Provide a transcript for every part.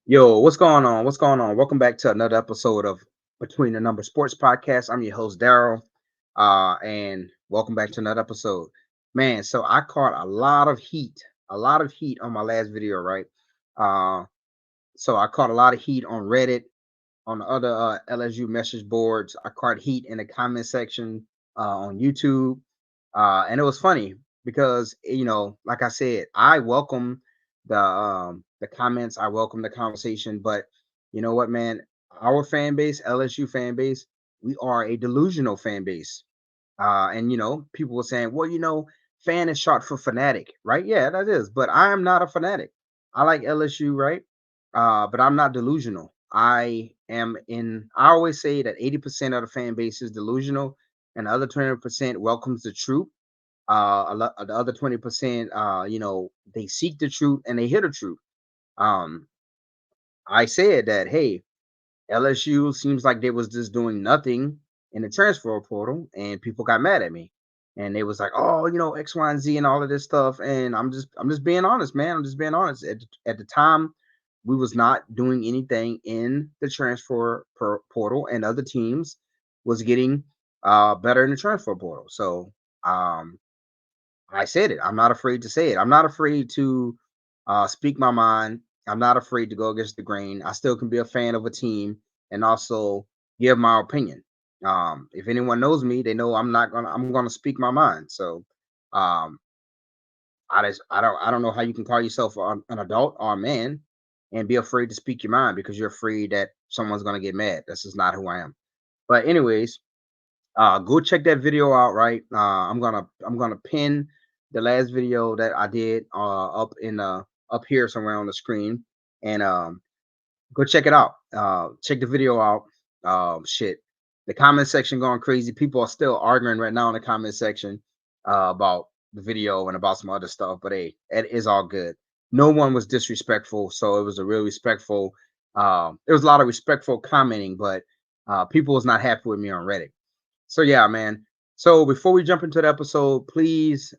Yo, what's going on? What's going on? Welcome back to another episode of Between the Number Sports Podcast. I'm your host, Daryl. And welcome back to another episode. Man, so I caught a lot of heat on my last video, right? Uh, so I caught a lot of heat on Reddit, on the other LSU message boards. I caught heat in the comment section on YouTube. And it was funny because like I said, I welcome the comments, I welcome the conversation, but you know what, man? Our fan base, LSU fan base, we are a delusional fan base. And people were saying, well, fan is short for fanatic, right? Yeah, that is. But I am not a fanatic. I like LSU, right? But I'm not delusional. I always say that 80% of the fan base is delusional, and the other 20% welcomes the truth. The other 20%, they seek the truth and they hear the truth. Um, I said that, hey, LSU seems like they was just doing nothing in the transfer portal, and people got mad at me, and they was like, "Oh, X, Y, and Z, and all of this stuff." And I'm just being honest, man. I'm just being honest. At the time, we was not doing anything in the portal, and other teams was getting better in the transfer portal. So um, I said it. I'm not afraid to say it. I'm not afraid to speak my mind. I'm not afraid to go against the grain. I still can be a fan of a team and also give my opinion. If anyone knows me, they know I'm gonna speak my mind. So um, I don't know how you can call yourself an adult or a man and be afraid to speak your mind because you're afraid that someone's gonna get mad. This is not who I am. But anyways, go check that video out, right? I'm gonna pin the last video that I did up here somewhere on the screen, and go check it out. Check the video out. Shit, the comment section going crazy. People are still arguing right now in the comment section about the video and about some other stuff. But hey, it is all good. No one was disrespectful, so it was a real respectful. There was a lot of respectful commenting, but people was not happy with me on Reddit. So yeah, man. So before we jump into the episode, please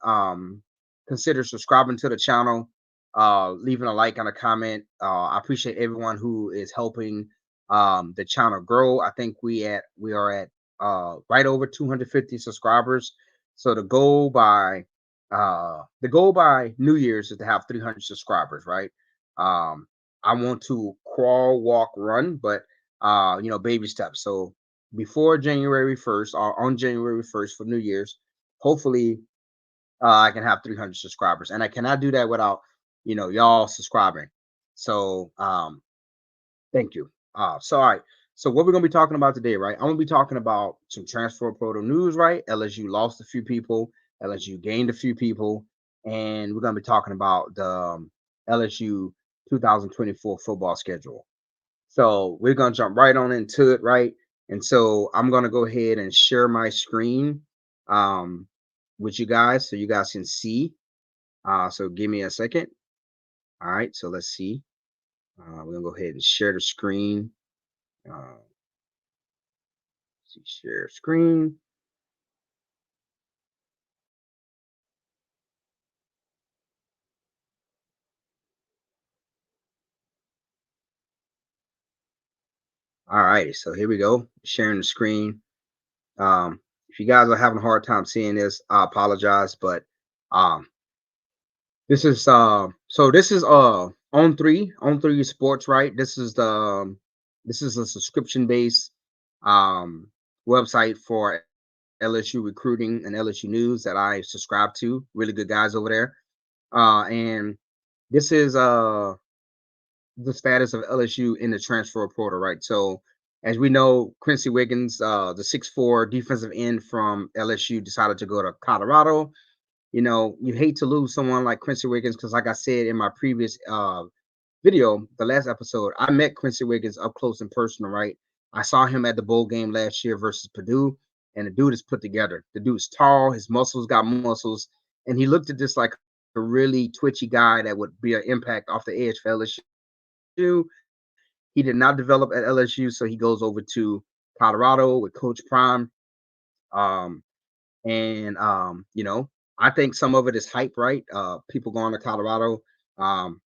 consider subscribing to the channel, leaving a like and a comment. I appreciate everyone who is helping the channel grow. I think we are at right over 250 subscribers. So the goal by New Year's is to have 300 subscribers, right? Um, I want to crawl, walk, run, but baby steps. So before January 1st or on January 1st for New Year's, hopefully I can have 300 subscribers. And I cannot do that without, y'all subscribing. So thank you. So all right. So what we're gonna be talking about today, right? I'm gonna be talking about some transfer portal news, right? LSU lost a few people, LSU gained a few people, and we're gonna be talking about the LSU 2024 football schedule. So we're gonna jump right on into it, right? And so I'm gonna go ahead and share my screen um, with you guys so you guys can see. So give me a second. All right, so let's see. We're gonna go ahead and share the screen. Uh, see, share screen. All righty, so here we go. Sharing the screen. If you guys are having a hard time seeing this, I apologize, but um, this is on three sports, right? This is a subscription based um website for LSU recruiting and LSU news that I subscribe to. Really good guys over there. And this is the status of LSU in the transfer portal, right? So as we know, Quincy Wiggins, the 6'4" defensive end from LSU, decided to go to Colorado. You hate to lose someone like Quincy Wiggins because, like I said in my previous video, the last episode, I met Quincy Wiggins up close and personal, right? I saw him at the bowl game last year versus Purdue, and the dude is put together. The dude's tall, his muscles got muscles, and he looked at this like a really twitchy guy that would be an impact off the edge for LSU. He did not develop at LSU, so he goes over to Colorado with Coach Prime. Um, and I think some of it is hype, right? People going to Colorado. Um,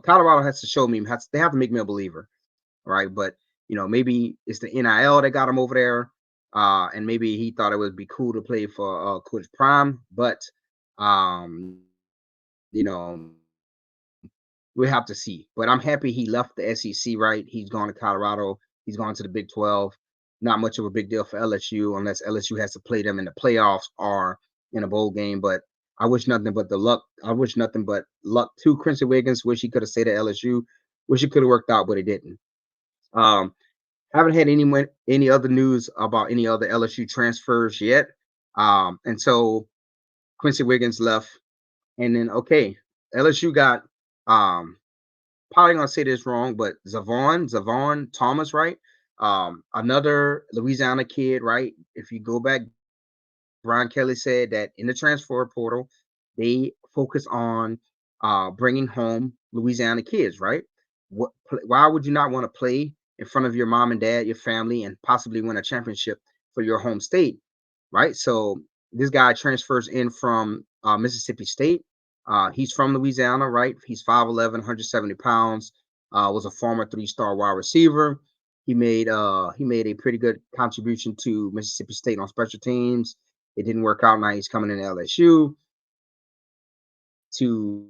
Colorado has to show me. They have to make me a believer, right? But maybe it's the NIL that got him over there, and maybe he thought it would be cool to play for Coach Prime. But um, you know, we have to see. But I'm happy he left the SEC. Right, he's gone to Colorado. He's gone to the Big 12. Not much of a big deal for LSU unless LSU has to play them in the playoffs or in a bowl game. But I wish nothing but the luck. I wish nothing but luck to Quincy Wiggins. Wish he could have stayed at LSU. Wish it could have worked out, but it didn't. Um, haven't had any other news about any other LSU transfers yet. And so Quincy Wiggins left, and then okay, LSU got probably gonna say this wrong, but Zavon Thomas, right? Another Louisiana kid, right? If you go back, Brian Kelly said that in the transfer portal, they focus on bringing home Louisiana kids, right? Why would you not want to play in front of your mom and dad, your family, and possibly win a championship for your home state, right? So this guy transfers in from Mississippi State. He's from Louisiana, right? He's 5'11", 170 pounds. Was a former three-star wide receiver. He made a pretty good contribution to Mississippi State on special teams. It didn't work out. Now he's coming in LSU to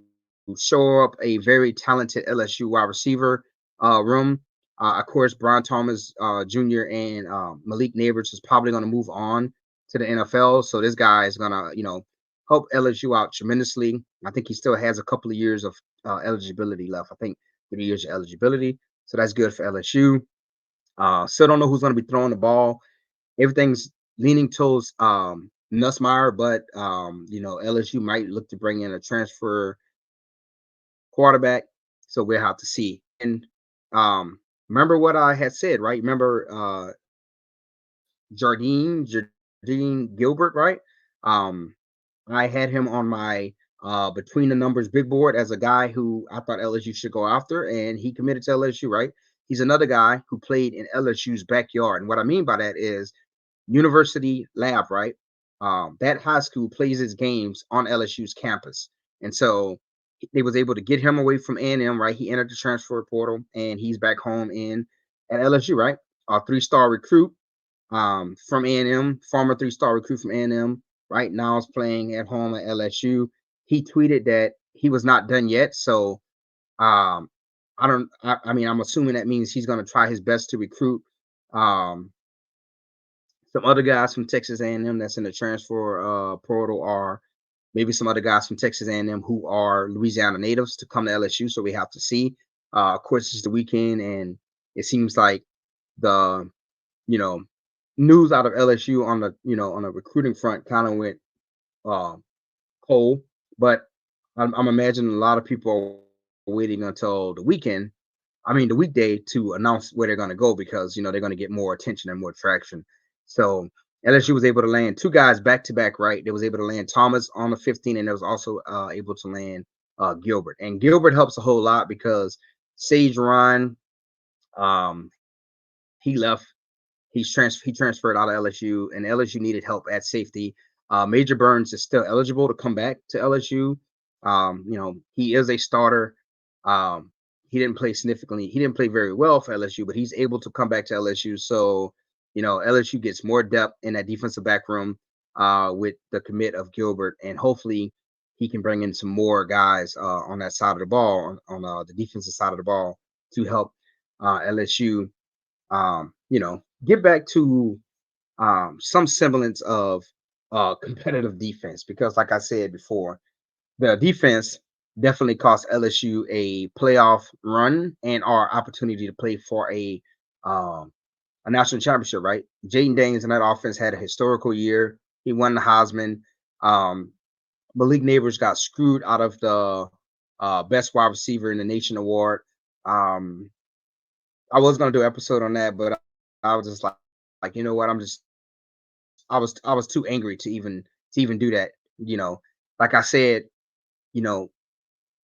show up a very talented LSU wide receiver room. Of course, Brian Thomas Jr. and Malik Neighbors is probably going to move on to the NFL. So this guy is going to, help LSU out tremendously. I think he still has a couple of years of eligibility left. I think 3 years of eligibility. So that's good for LSU. Still don't know who's going to be throwing the ball. Everything's leaning towards Nussmeier, but LSU might look to bring in a transfer quarterback. So we'll have to see. And remember what I had said, right? Remember Jardine Gilbert, right? Um, I had him on my between the numbers big board as a guy who I thought LSU should go after, and he committed to LSU, right? He's another guy who played in LSU's backyard. And what I mean by that is University Lab, right? That high school plays its games on LSU's campus, and so they was able to get him away from A&M, right? He entered the transfer portal, and he's back home in at LSU, right? A three-star recruit from A&M, former three-star recruit from A&M, right now is playing at home at LSU. He tweeted that he was not done yet, so um, I don't. I mean, I'm assuming that means he's going to try his best to recruit um, some other guys from Texas A&M that's in the transfer portal, or maybe some other guys from Texas A&M who are Louisiana natives to come to LSU. So we have to see. Of course, it's the weekend, and it seems like the you know news out of LSU on the on the recruiting front kind of went uh, cold. But I'm imagining a lot of people are waiting until the weekend. I mean, the weekday to announce where they're going to go because they're going to get more attention and more traction. So LSU was able to land two guys back to back. Right, they was able to land Thomas on the 15, and they was also able to land Gilbert. And Gilbert helps a whole lot because Sage Ryan, um, he left. He transferred out of LSU, and LSU needed help at safety. Major Burns is still eligible to come back to LSU. He is a starter. Um, he didn't play significantly. He didn't play very well for LSU, but he's able to come back to LSU. So, LSU gets more depth in that defensive back room with the commit of Gilbert, and hopefully he can bring in some more guys on that side of the ball, on the defensive side of the ball, to help LSU get back to some semblance of competitive defense because, like I said before, the defense definitely cost LSU a playoff run and our opportunity to play for a national championship. Right, Jaden Daniels in that offense had a historical year. He won the Heisman. Um, Malik Neighbors got screwed out of the best wide receiver in the nation award. Um, I was gonna do an episode on that, but I was just like you know what? I was too angry to even do that. You know, like I said, you know,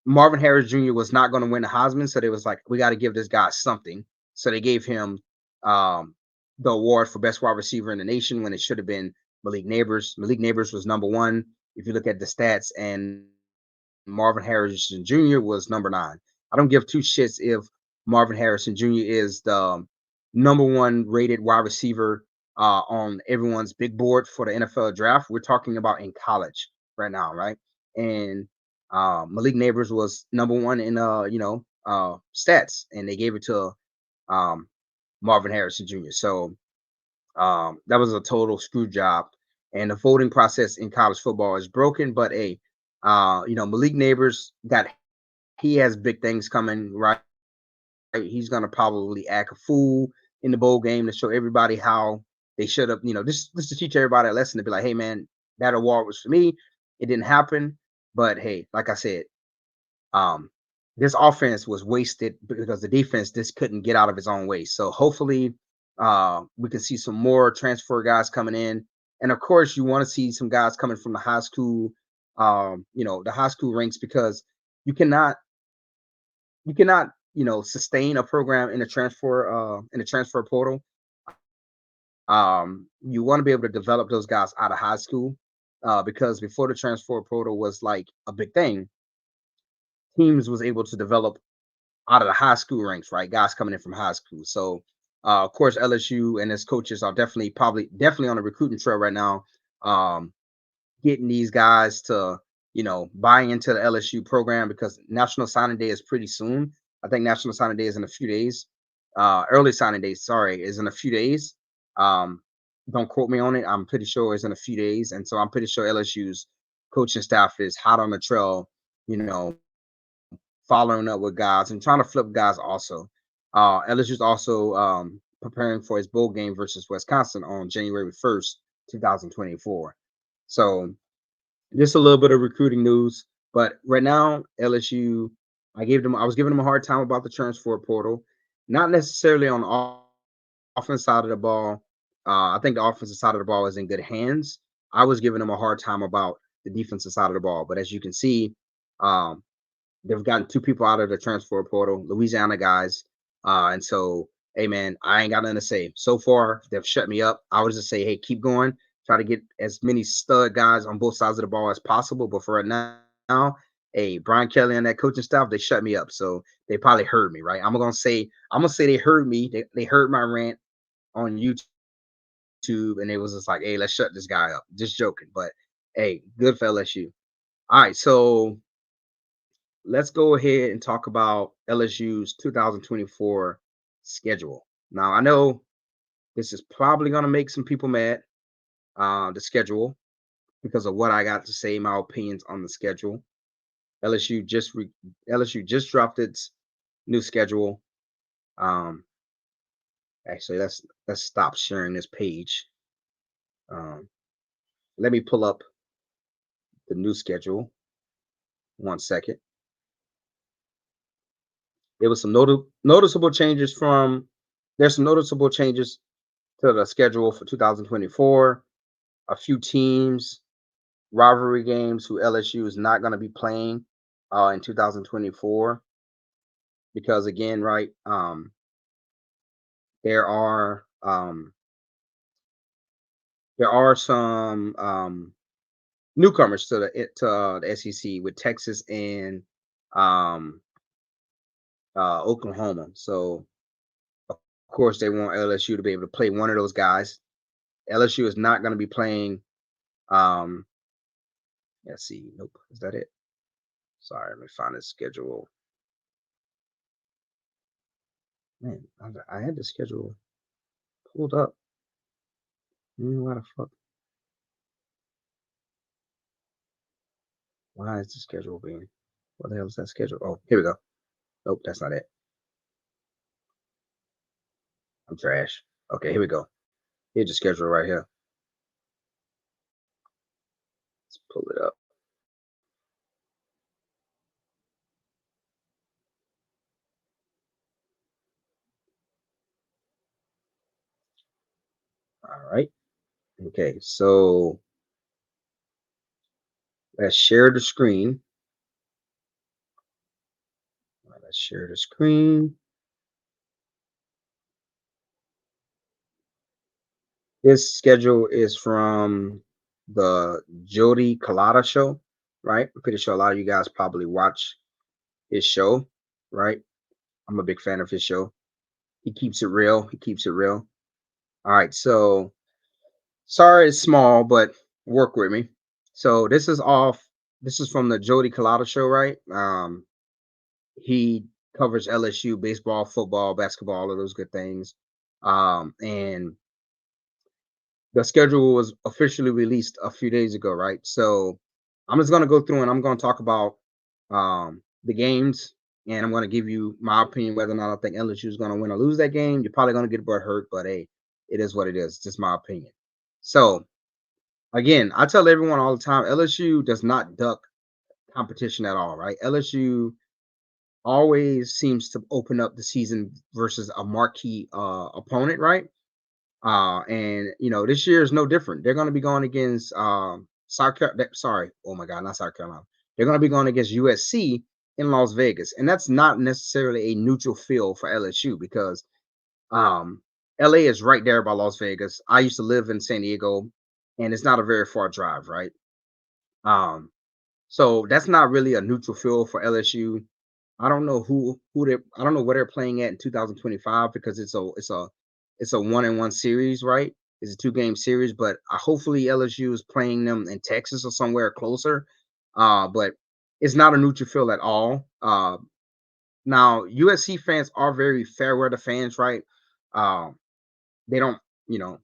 Marvin Harris Jr. was not going to win the Heisman, so they was like, we got to give this guy something. So they gave him um, the award for best wide receiver in the nation when it should have been Malik Neighbors. Malik Neighbors was number one if you look at the stats, and Marvin Harris Jr. was number 9. I don't give two shits if Marvin Harrison Jr. is the number one rated wide receiver on everyone's big board for the NFL draft. We're talking about in college right now, right? And Malik Neighbors was number one in stats, and they gave it to um, Marvin Harrison Jr. So that was a total screw job. And the voting process in college football is broken. But Malik Neighbors got he has big things coming, right? He's gonna probably act a fool in the bowl game to show everybody how they should have, just to teach everybody a lesson to be like, hey man, that award was for me. It didn't happen. But hey, like I said, um, this offense was wasted because the defense just couldn't get out of its own way. So hopefully, we can see some more transfer guys coming in, and of course, you want to see some guys coming from the high school, the high school ranks because you cannot sustain a program in the transfer portal. You want to be able to develop those guys out of high school because before the transfer portal was like a big thing, teams was able to develop out of the high school ranks, right? Guys coming in from high school. So, of course, LSU and its coaches are definitely on a recruiting trail right now, getting these guys to, buy into the LSU program because National Signing Day is pretty soon. I think National Signing Day is in a few days. Early signing day, sorry, is in a few days. Um, don't quote me on it. I'm pretty sure it's in a few days, and so I'm pretty sure LSU's coaching staff is hot on the trail, you know, following up with guys and trying to flip guys also. LSU's also preparing for his bowl game versus Wisconsin on January 1st, 2024. So just a little bit of recruiting news. But right now, LSU, I was giving them a hard time about the transfer portal, not necessarily on the offense side of the ball. I think the offensive side of the ball is in good hands. I was giving them a hard time about the defensive side of the ball. But as you can see, um, they've gotten two people out of the transfer portal, Louisiana guys. And so, hey man, I ain't got nothing to say. So far, they've shut me up. I would just say, hey, keep going. Try to get as many stud guys on both sides of the ball as possible. But for right now, hey, Brian Kelly and that coaching staff, they shut me up. So they probably heard me, right? I'm gonna say they heard me. They heard my rant on YouTube, and it was just like, hey, let's shut this guy up. Just joking. But hey, good for LSU. All right, so let's go ahead and talk about LSU's 2024 schedule. Now, I know this is probably going to make some people mad, the schedule, because of what I got to say, my opinions on the schedule. LSU just re- LSU just dropped its new schedule. Um, actually, let's stop sharing this page. Um, let me pull up the new schedule. 1 second. There was some noticeable changes from. There's some noticeable changes to the schedule for 2024. A few teams, rivalry games who LSU is not going to be playing in 2024 because again, right, there are um, there are some newcomers to the SEC with Texas and um, Oklahoma. So of course they want LSU to be able to play one of those guys. LSU is not going to be playing. Um, let's see. Nope. Is that it? Sorry, let me find the schedule. Man, I had the schedule pulled up. Why the fuck? Why is the schedule being? What the hell is that schedule? Oh, here we go. Nope, that's not it. I'm trash. Okay, here we go. Here's the schedule right here. Let's pull it up. All right. Okay, so let's share the screen. Let's share the screen. This schedule is from the Jody Collada show, right? I'm pretty sure a lot of you guys probably watch his show. right? I'm a big fan of his show. He keeps it real. He keeps it real. All right, so sorry it's small, but work with me. So this is off. This is from the Jody Collada show, right? He covers LSU baseball, football, basketball, all of those good things. And the schedule was officially released a few days ago, right? So I'm just gonna go through and I'm gonna talk about the games, and I'm gonna give you my opinion whether or not I think LSU is gonna win or lose that game. You're probably gonna get butt hurt, but hey, it is what it is. It's just my opinion. So again, I tell everyone all the time, LSU does not duck competition at all, right? LSU always seems to open up the season versus a marquee opponent, right? And this year is no different. They're going to be going against South Carolina. Sorry, oh my God, not South Carolina. They're going to be going against USC in Las Vegas, and that's not necessarily a neutral field for LSU because um, LA is right there by Las Vegas. I used to live in San Diego, and it's not a very far drive, right? Um, so that's not really a neutral field for LSU. I don't know who they I don't know where they're playing at in 2025 because it's a 1-1 series, right? It's a two-game series, but hopefully LSU is playing them in Texas or somewhere closer. But it's not a neutral field at all. Now USC fans are very fair weather fans, right? Um, they don't, you know,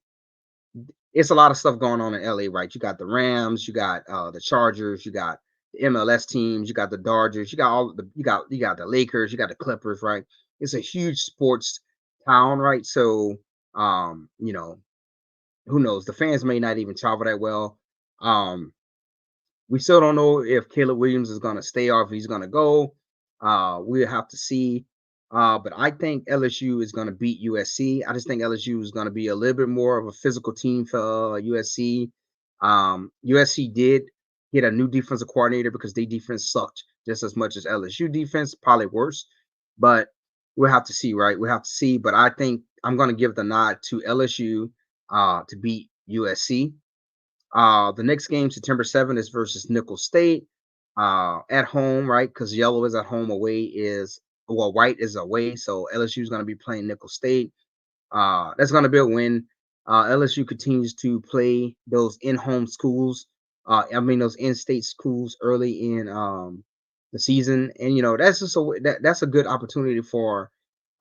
it's a lot of stuff going on in LA, right? You got the Rams, you got the Chargers, you got the MLS teams, you got the Dodgers, you got all the you got the Lakers, you got the Clippers, right? It's a huge sports town, right? So who knows? The fans may not even travel that well. Um, we still don't know if Caleb Williams is going to stay or if he's going to go. We'll have to see. But I think LSU is going to beat USC. I just think LSU is going to be a little bit more of a physical team for USC. USC did get a new defensive coordinator because their defense sucked just as much as LSU defense, probably worse. But we'll have to see, right? We'll have to see. But I think I'm going to give the nod to LSU to beat USC. The next game, September 7th, is versus Nickel State at home, right? Because yellow is at home, away is white is away. So LSU is going to be playing Nickel State. That's going to be a win. LSU continues to play those in-home schools. Those in-state schools early in the season, and that's just that's a good opportunity for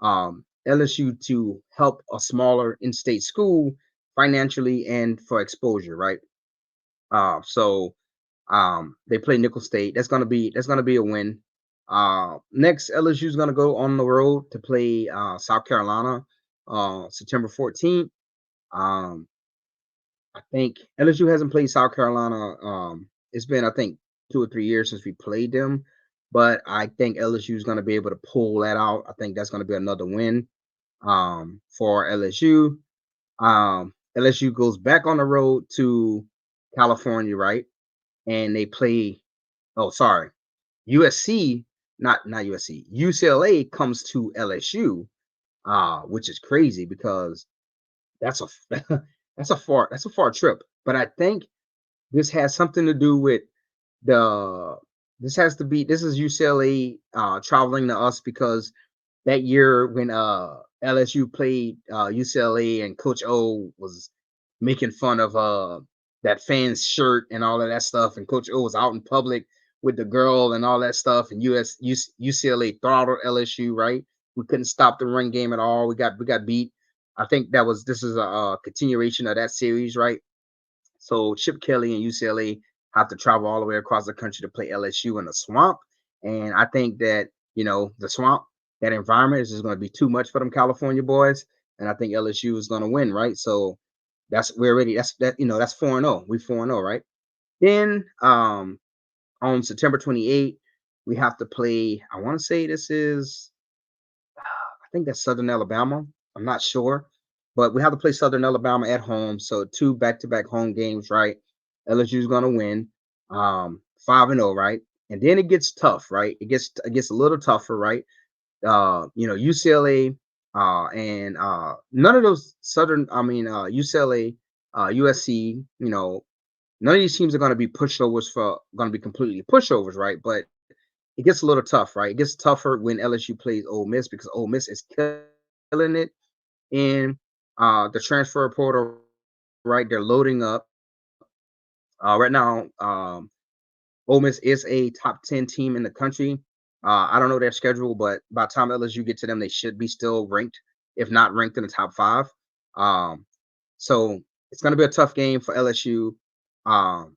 LSU to help a smaller in-state school financially and for exposure, right? So they play Nickel State. That's gonna be a win. Next, LSU is gonna go on the road to play South Carolina September 14th. Um, I think LSU hasn't played South Carolina. It's been I think 2 or 3 years since we played them, but I think LSU is gonna be able to pull that out. I think that's gonna be another win for LSU. LSU goes back on the road to California, right? And they play. Oh, sorry, USC, not USC. UCLA comes to LSU, which is crazy because that's a that's a far trip. But I think this has something to do with the this is UCLA traveling to us because that year when LSU played UCLA and Coach O was making fun of that fan's shirt and all of that stuff, and Coach O was out in public with the girl and all that stuff, and UCLA throttled LSU, right? We couldn't stop the run game at all. We got beat. I think this is a continuation of that series, right? So Chip Kelly and UCLA have to travel all the way across the country to play LSU in the swamp. And I think that, the swamp, that environment is just going to be too much for them California boys. And I think LSU is going to win, right? So that's 4-0. We 4-0, right? Then on September 28th, we have to play, I want to say this is I think that's Southern Alabama. I'm not sure, but we have to play Southern Alabama at home. So two back-to-back home games, right? LSU is going to win, 5-0, right? And then it gets tough, right? It gets a little tougher, right? UCLA and none of those UCLA, USC, none of these teams are going to be pushovers for going to be completely pushovers, right? But it gets a little tough, right? It gets tougher when LSU plays Ole Miss because Ole Miss is killing it in the transfer portal, right? They're loading up. Right now, Ole Miss is a top 10 team in the country. I don't know their schedule, but by the time LSU get to them, they should be still ranked, if not ranked in the top five. Um, so it's going to be a tough game for LSU. Um,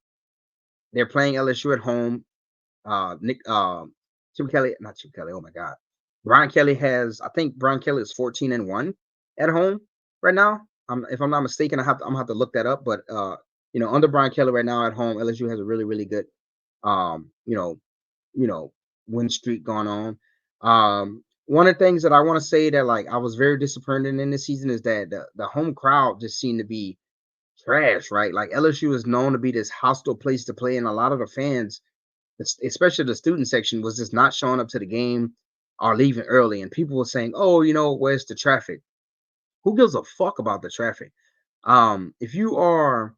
they're playing LSU at home. Nick Chip Kelly, not Chip Kelly. Oh my God, Brian Kelly has. I think Brian Kelly is 14-1 at home right now. If I'm not mistaken, I'm gonna have to look that up. But under Brian Kelly right now at home, LSU has a really really good um, you know, you know, win streak going on. One of the things that I want to say that like I was very disappointed in this season is that the home crowd just seemed to be trash, right? Like LSU is known to be this hostile place to play, and a lot of the fans, especially the student section, was just not showing up to the game or leaving early. And people were saying, "Oh, where's the traffic?" Who gives a fuck about the traffic? If you are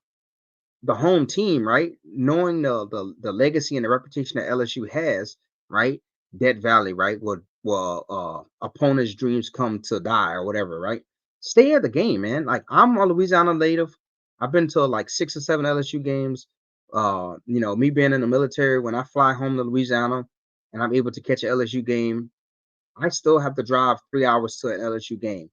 the home team, right? Knowing the legacy and the reputation that LSU has, right? Death Valley, right? Opponents' dreams come to die or whatever, right? Stay at the game, man. Like I'm a Louisiana native. I've been to like 6 or 7 LSU games. Me being in the military, when I fly home to Louisiana and I'm able to catch an LSU game, I still have to drive 3 hours to an LSU game.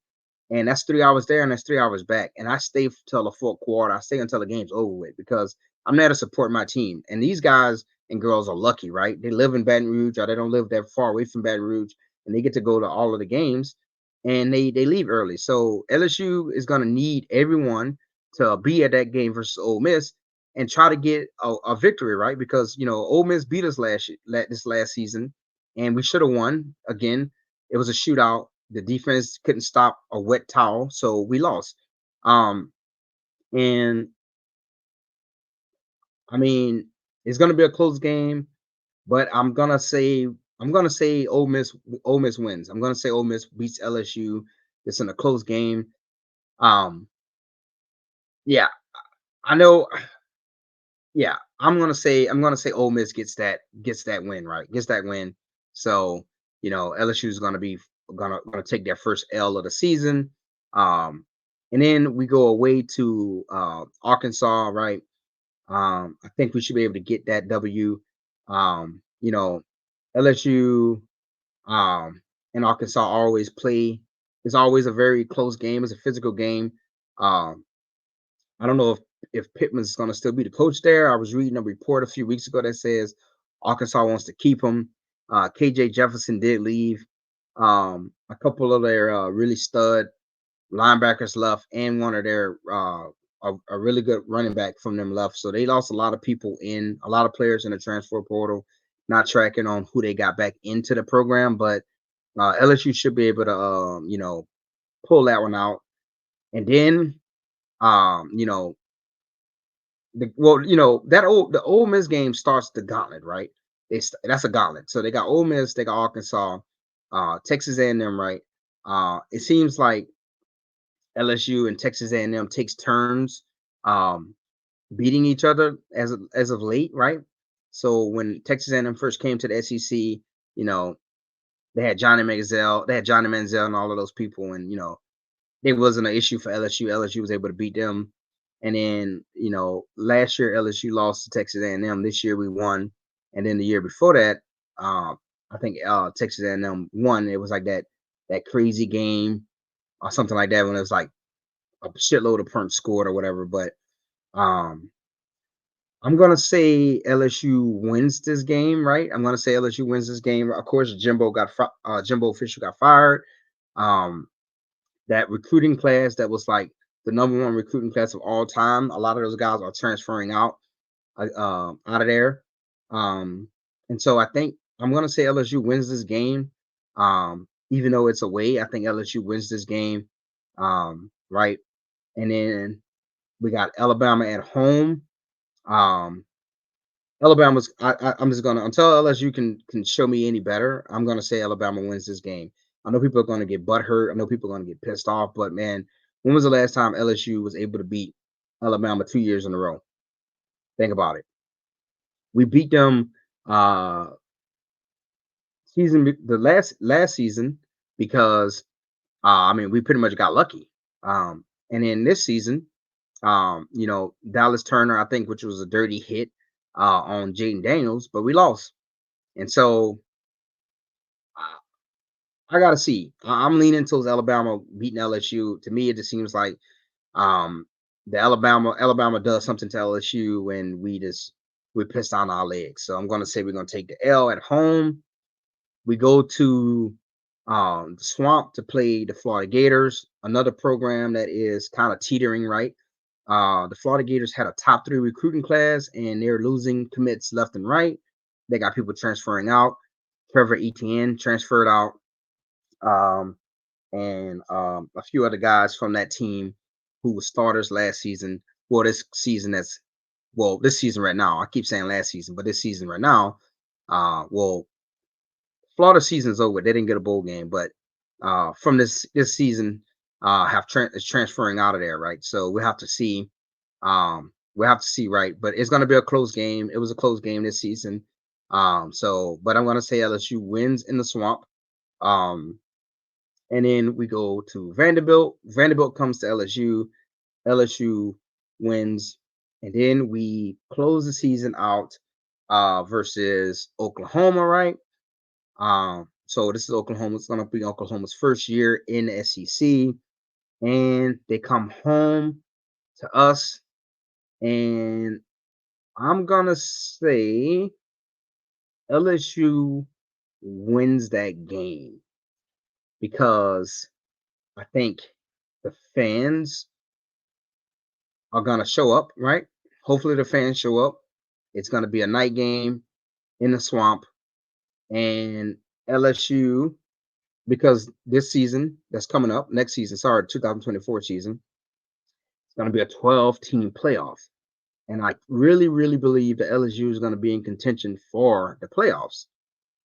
And that's 3 hours there and that's 3 hours back. And I stay till the fourth quarter. I stay until the game's over with because I'm there to support my team. And these guys and girls are lucky, right? They live in Baton Rouge or they don't live that far away from Baton Rouge and they get to go to all of the games and they leave early. So LSU is gonna need everyone to be at that game versus Ole Miss and try to get a victory, right? Because Ole Miss beat us this last season and we should have won again. It was a shootout. The defense couldn't stop a wet towel, so we lost. Um, and I mean, it's gonna be a close game, but I'm gonna say Ole Miss wins. I'm gonna say Ole Miss beats LSU. It's in a close game. Um, yeah, I know. Yeah, I'm gonna say Ole Miss gets that win, right? Gets that win. So LSU is gonna take their first L of the season. Um, and then we go away to Arkansas, right? I think we should be able to get that W. LSU and Arkansas always play. It's always a very close game. It's a physical game. Um, I don't know if Pittman's going to still be the coach there. I was reading a report a few weeks ago that says Arkansas wants to keep him. KJ Jefferson did leave. A couple of their really stud linebackers left, and one of their a really good running back from them left. So they lost a lot of players in the transfer portal. Not tracking on who they got back into the program, but LSU should be able to pull that one out. And then um, you know the Ole Miss game starts the gauntlet, right? That's a gauntlet. So they got Ole Miss, they got Arkansas, Texas A&M, right? It seems like LSU and Texas A&M takes turns um, beating each other as of late, right? So when Texas A&M first came to the SEC, you know they had Johnny Manziel, and all of those people, and it wasn't an issue for LSU. LSU was able to beat them. And then, last year LSU lost to Texas A&M. This year we won. And then the year before that, I think Texas A&M won. It was like that crazy game or something like that when it was like a shitload of points scored or whatever. But um, I'm gonna say LSU wins this game, right? I'm gonna say LSU wins this game. Of course, Jimbo Fisher got fired. Um, that recruiting class that was like the number one recruiting class of all time. A lot of those guys are transferring out of there. Um, and so I think I'm gonna say LSU wins this game. Even though it's away, I think LSU wins this game. Right. And then we got Alabama at home. Um, I'm just gonna until LSU can show me any better. I'm gonna say Alabama wins this game. I know people are gonna get butthurt. I know people are gonna get pissed off. But man, when was the last time LSU was able to beat Alabama 2 years in a row? Think about it. We beat them. Uh, the last season because I mean we pretty much got lucky. And then this season, Dallas Turner, I think, which was a dirty hit on Jaden Daniels, but we lost. And so I gotta see. I'm leaning towards Alabama beating LSU. To me, it just seems like um, the Alabama does something to LSU, and we pissed on our legs. So I'm gonna say we're gonna take the L at home. We go to the Swamp to play the Florida Gators, another program that is kind of teetering right. The Florida Gators had a top 3 recruiting class, and they're losing commits left and right. They got people transferring out. Trevor Etienne transferred out, um, and a few other guys from that team who were starters last season. Well, this season right now. I keep saying last season, but this season right now. Well, Florida season's over. They didn't get a bowl game, but from this season, is transferring out of there, right? So we have to see. We have to see, right? But it's going to be a close game. It was a close game this season. But I'm going to say LSU wins in the Swamp. Um, and then we go to Vanderbilt. Vanderbilt comes to LSU. LSU wins, and then we close the season out versus Oklahoma, right? So this is Oklahoma. It's gonna be Oklahoma's first year in the SEC, and they come home to us, and I'm gonna say LSU wins that game because I think the fans are gonna show up, right? Hopefully the fans show up. It's gonna be a night game in the Swamp, and LSU, because this season that's coming up next season, sorry, 2024 season, it's going to be a 12-team playoff. And I really, really believe that LSU is going to be in contention for the playoffs.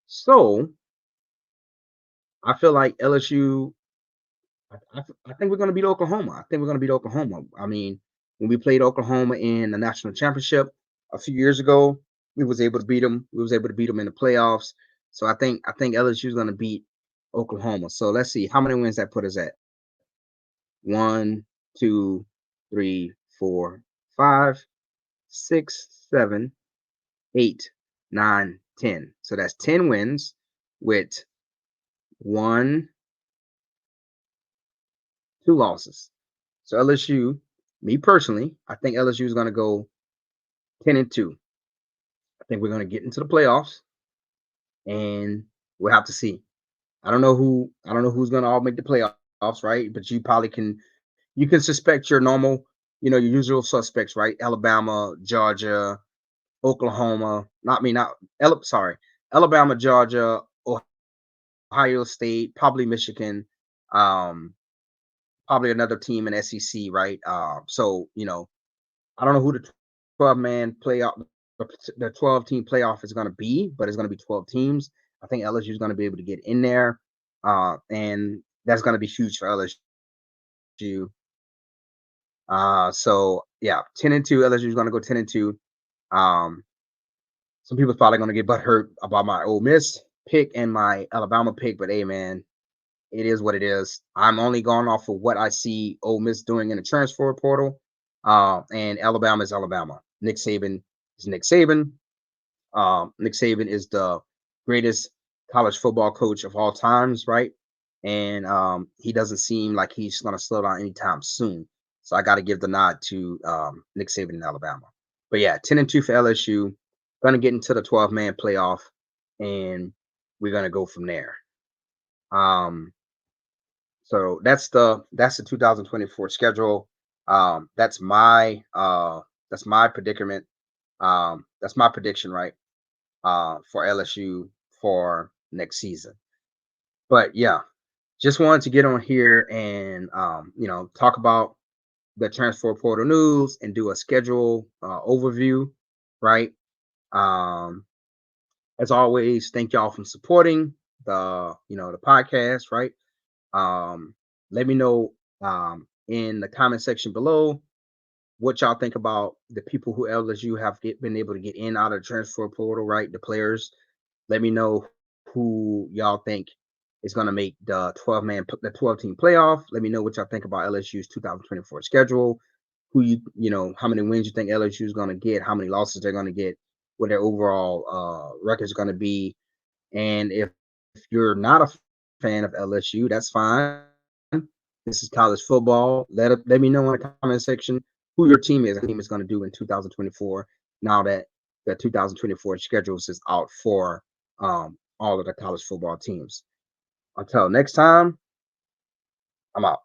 So I feel like LSU, I think we're going to beat Oklahoma. I think we're going to beat Oklahoma. I mean, when we played Oklahoma in the national championship a few years ago, we was able to beat them. We was able to beat them in the playoffs. So I think LSU is going to beat Oklahoma. So let's see how many wins that put us at. One, two, three, four, five, six, 7, 8, 9, 10. So that's 10 wins with 1, 2 losses. So LSU, me personally, I think LSU is going to go 10-2. I think we're going to get into the playoffs, and we'll have to see. I don't know who's going to all make the playoffs, right? But you can suspect your normal, your usual suspects, right? Alabama, Georgia, Oklahoma, sorry, Alabama, Georgia, Ohio State, probably Michigan, um, probably another team in SEC, right? I don't know who the 12 man playoff, the 12 team playoff is going to be, but it's going to be 12 teams. I think LSU is going to be able to get in there, and that's going to be huge for LSU. So yeah, 10-2. LSU is going to go 10-2. Um, some people's probably going to get butthurt about my Ole Miss pick and my Alabama pick, but hey, man, it is what it is. I'm only going off of what I see Ole Miss doing in the transfer portal, and Alabama is Alabama. Nick Saban is Nick Saban. Nick Saban is the greatest college football coach of all times, right? And he doesn't seem like he's going to slow down anytime soon. So I got to give the nod to Nick Saban in Alabama. But yeah, 10-2 for LSU. Going to get into the 12-man playoff, and we're going to go from there. So that's the 2024 schedule. That's my predicament. That's my prediction, right? For LSU for next season. But yeah, just wanted to get on here and talk about the transfer portal news and do a schedule overview, right? Um, as always, thank y'all for supporting the podcast, right? Um, Let me know in the comment section below what y'all think about the people who LSU have been able to get in out of the transfer portal, right? The players. Let me know who y'all think is going to make the 12 team playoff. Let me know what y'all think about LSU's 2024 schedule. Who how many wins you think LSU is going to get, how many losses they're going to get, what their overall record is going to be. And if you're not a fan of LSU, that's fine. This is college football. Let me know in the comment section who your team is going to do in 2024. Now that the 2024 schedules is out for all of the college football teams. Until next time, I'm out.